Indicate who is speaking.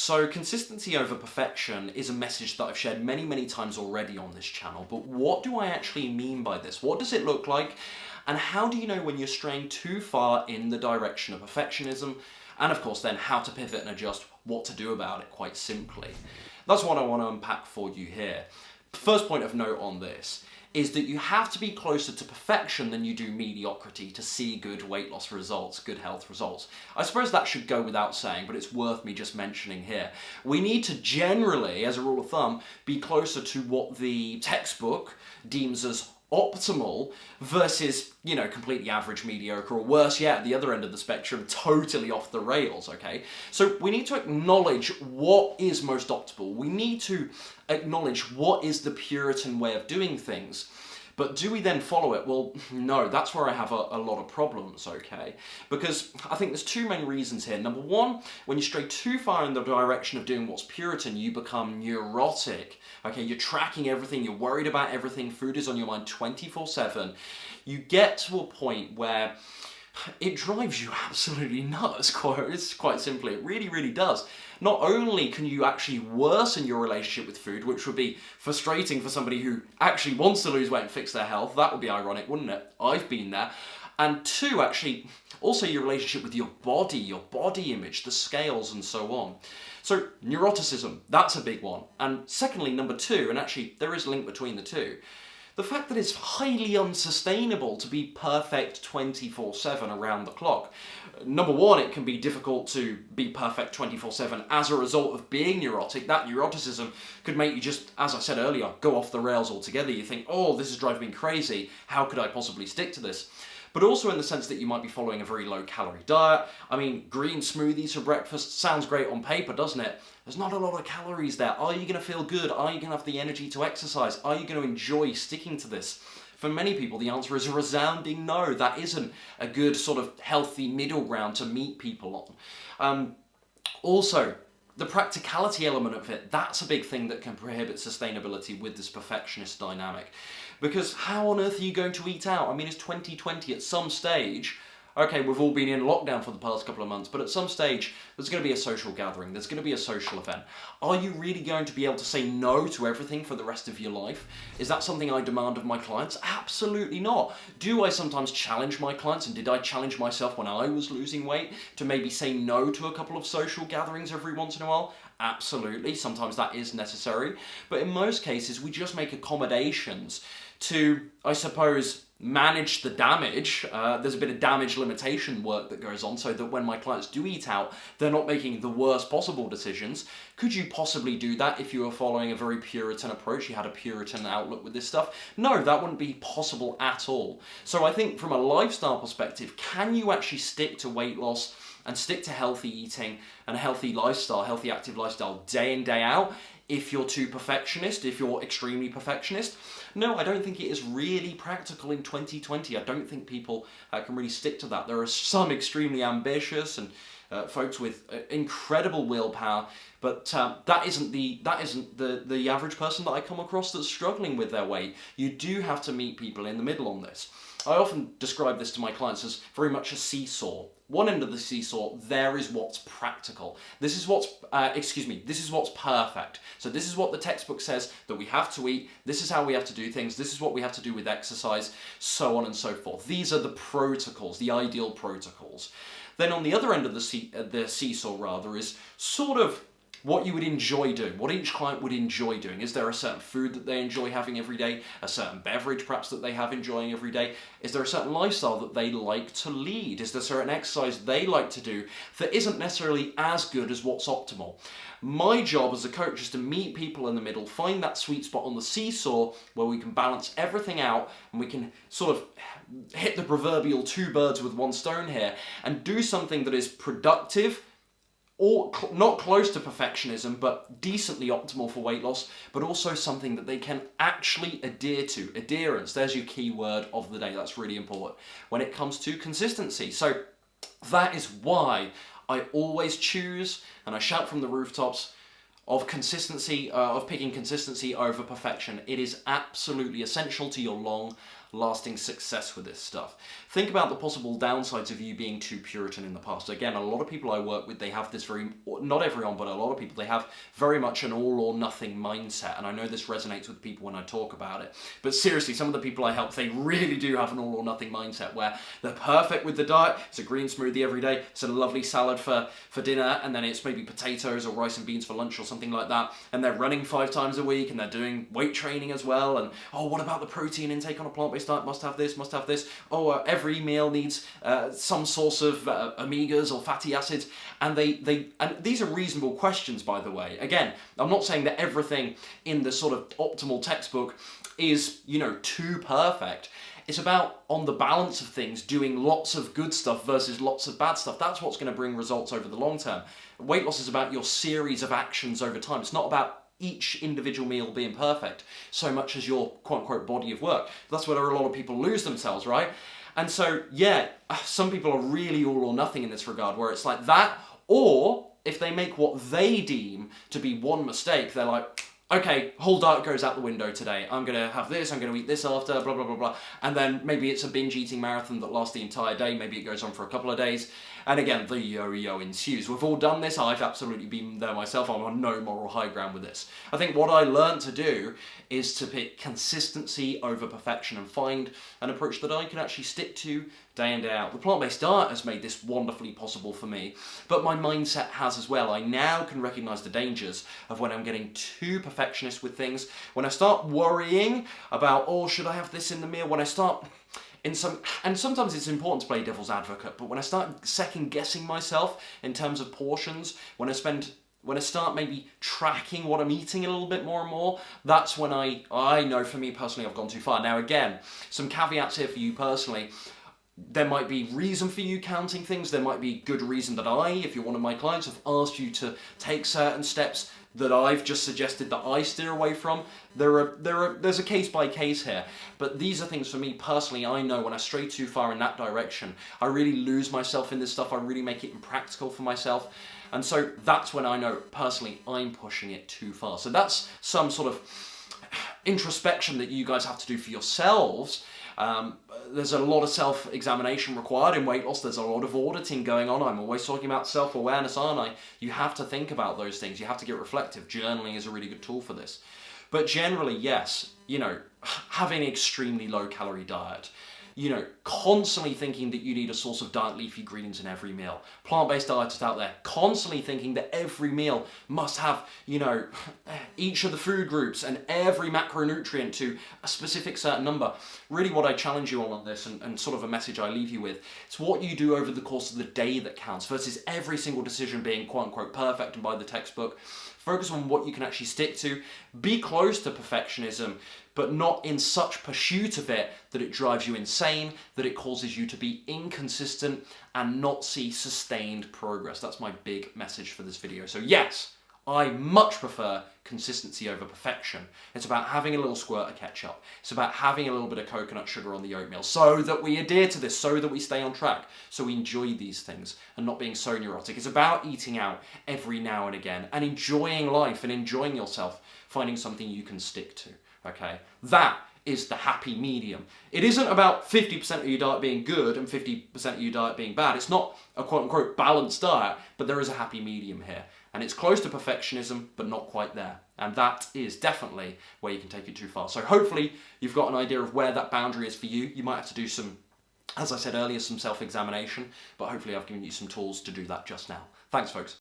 Speaker 1: So consistency over perfection is a message that I've shared many, many times already on this channel, but what do I actually mean by this? What does it look like? And how do you know when you're straying too far in the direction of perfectionism? And of course then how to pivot and adjust, what to do about it quite simply. That's what I want to unpack for you here. First point of note on this is that you have to be closer to perfection than you do mediocrity to see good weight loss results, good health results. I suppose that should go without saying, but it's worth me just mentioning here. We need to generally, as a rule of thumb, be closer to what the textbook deems as optimal versus, completely average, mediocre, or worse yet, at the other end of the spectrum, totally off the rails, okay? So we need to acknowledge what is most optimal. We need to acknowledge what is the Puritan way of doing things. But do we then follow it? Well, no, that's where I have a lot of problems, okay? Because I think there's two main reasons here. Number one, when you stray too far in the direction of doing what's Puritan, you become neurotic, okay? You're tracking everything, you're worried about everything, food is on your mind 24/7. You get to a point where it drives you absolutely nuts, quite simply. It really, really does. Not only can you actually worsen your relationship with food, which would be frustrating for somebody who actually wants to lose weight and fix their health. That would be ironic, wouldn't it? I've been there. And two, actually, also your relationship with your body image, the scales and so on. So neuroticism, that's a big one. And secondly, number two, and actually there is a link between the two, the fact that it's highly unsustainable to be perfect 24/7 around the clock. Number one, it can be difficult to be perfect 24/7 as a result of being neurotic. That neuroticism could make you just, as I said earlier, go off the rails altogether. You think, oh, this is driving me crazy. How could I possibly stick to this? But also in the sense that you might be following a very low-calorie diet. I mean, green smoothies for breakfast sounds great on paper, doesn't it? There's not a lot of calories there. Are you going to feel good? Are you going to have the energy to exercise? Are you going to enjoy sticking to this? For many people, the answer is a resounding no. That isn't a good sort of healthy middle ground to meet people on. Also, the practicality element of it, that's a big thing that can prohibit sustainability with this perfectionist dynamic. Because how on earth are you going to eat out? I mean, it's 2020 at some stage. Okay, we've all been in lockdown for the past couple of months, but at some stage, there's going to be a social gathering, there's going to be a social event. Are you really going to be able to say no to everything for the rest of your life? Is that something I demand of my clients? Absolutely not. Do I sometimes challenge my clients, and did I challenge myself when I was losing weight to maybe say no to a couple of social gatherings every once in a while? Absolutely, sometimes that is necessary. But in most cases, we just make accommodations to, I suppose, manage the damage. There's a bit of damage limitation work that goes on so that when my clients do eat out, they're not making the worst possible decisions. Could you possibly do that if you were following a very Puritan approach? You had a Puritan outlook with this stuff? No, that wouldn't be possible at all. So I think from a lifestyle perspective, can you actually stick to weight loss and stick to healthy eating and a healthy lifestyle, healthy active lifestyle day in, day out? If you're too perfectionist, if you're extremely perfectionist? No, I don't think it is really practical in 2020. I don't think people can really stick to that. There are some extremely ambitious and folks with incredible willpower, but that isn't the average person that I come across that's struggling with their weight. You do have to meet people in the middle on this. I often describe this to my clients as very much a seesaw. One end of the seesaw, there is what's practical. This is what's, this is what's perfect. So this is what the textbook says that we have to eat. This is how we have to do things. This is what we have to do with exercise, so on and so forth. These are the protocols, the ideal protocols. Then on the other end of the seesaw rather is sort of what you would enjoy doing, what each client would enjoy doing. Is there a certain food that they enjoy having every day, a certain beverage perhaps that they have enjoying every day? Is there a certain lifestyle that they like to lead? Is there certain exercise they like to do that isn't necessarily as good as what's optimal? My job as a coach is to meet people in the middle, find that sweet spot on the seesaw where we can balance everything out and we can sort of hit the proverbial two birds with one stone here and do something that is productive, or not close to perfectionism, but decently optimal for weight loss, but also something that they can actually adhere to. Adherence, there's your key word of the day. That's really important when it comes to consistency. So that is why I always choose, and I shout from the rooftops, of consistency, of picking consistency over perfection. It is absolutely essential to your long lasting success with this stuff. Think about the possible downsides of you being too Puritan in the past. Again, a lot of people I work with, they have this not everyone, but a lot of people, they have very much an all or nothing mindset. And I know this resonates with people when I talk about it. But seriously, some of the people I help, they really do have an all or nothing mindset where they're perfect with the diet. It's a green smoothie every day. It's a lovely salad for dinner. And then it's maybe potatoes or rice and beans for lunch or something like that. And they're running 5 times a week and they're doing weight training as well. And, oh, what about the protein intake on a plant-based diet? Must have this, must have this. Oh, every meal needs some source of omegas or fatty acids. And and these are reasonable questions, by the way. Again, I'm not saying that everything in the sort of optimal textbook is, too perfect. It's about, on the balance of things, doing lots of good stuff versus lots of bad stuff. That's what's going to bring results over the long term. Weight loss is about your series of actions over time. It's not about each individual meal being perfect so much as your quote-unquote body of work. That's where a lot of people lose themselves, right? And so, yeah, some people are really all or nothing in this regard, where it's like that, or if they make what they deem to be one mistake, they're like, okay, whole diet goes out the window today. I'm going to have this, I'm going to eat this after, blah, blah, blah, blah. And then maybe it's a binge eating marathon that lasts the entire day. Maybe it goes on for a couple of days. And again, the yo-yo ensues. We've all done this. I've absolutely been there myself. I'm on no moral high ground with this. I think what I learned to do is to pick consistency over perfection and find an approach that I can actually stick to day in, day out. The plant-based diet has made this wonderfully possible for me, but my mindset has as well. I now can recognize the dangers of when I'm getting too perfectionist with things, when I start worrying about, oh, should I have this in the meal? When I start... and sometimes it's important to play devil's advocate, but when I start second guessing myself in terms of portions, when I start maybe tracking what I'm eating a little bit more and more, that's when I know for me personally I've gone too far. Now again, some caveats here for you personally. There might be reason for you counting things. There might be good reason that if you're one of my clients, have asked you to take certain steps that I've just suggested that I steer away from. There's a case by case here, but these are things for me personally. I know when I stray too far in that direction, I really lose myself in this stuff. I really make it impractical for myself. And so that's when I know personally I'm pushing it too far. So that's some sort of introspection that you guys have to do for yourselves. There's a lot of self-examination required in weight loss. There's a lot of auditing going on. I'm always talking about self-awareness, aren't I? You have to think about those things. You have to get reflective. Journaling is a really good tool for this. But generally, yes, having an extremely low-calorie diet, constantly thinking that you need a source of diet leafy greens in every meal. Plant-based dieters out there constantly thinking that every meal must have, each of the food groups and every macronutrient to a specific certain number. Really what I challenge you on this and sort of a message I leave you with, it's what you do over the course of the day that counts versus every single decision being quote-unquote perfect and by the textbook. Focus on what you can actually stick to. Be close to perfectionism, but not in such pursuit of it that it drives you insane, that it causes you to be inconsistent and not see sustained progress. That's my big message for this video. So yes, I much prefer consistency over perfection. It's about having a little squirt of ketchup. It's about having a little bit of coconut sugar on the oatmeal so that we adhere to this, so that we stay on track, so we enjoy these things and not being so neurotic. It's about eating out every now and again and enjoying life and enjoying yourself, finding something you can stick to, okay? That is the happy medium. It isn't about 50% of your diet being good and 50% of your diet being bad. It's not a quote-unquote balanced diet, but there is a happy medium here. And it's close to perfectionism, but not quite there. And that is definitely where you can take it too far. So hopefully you've got an idea of where that boundary is for you. You might have to do some, as I said earlier, some self-examination, but hopefully I've given you some tools to do that just now. Thanks, folks.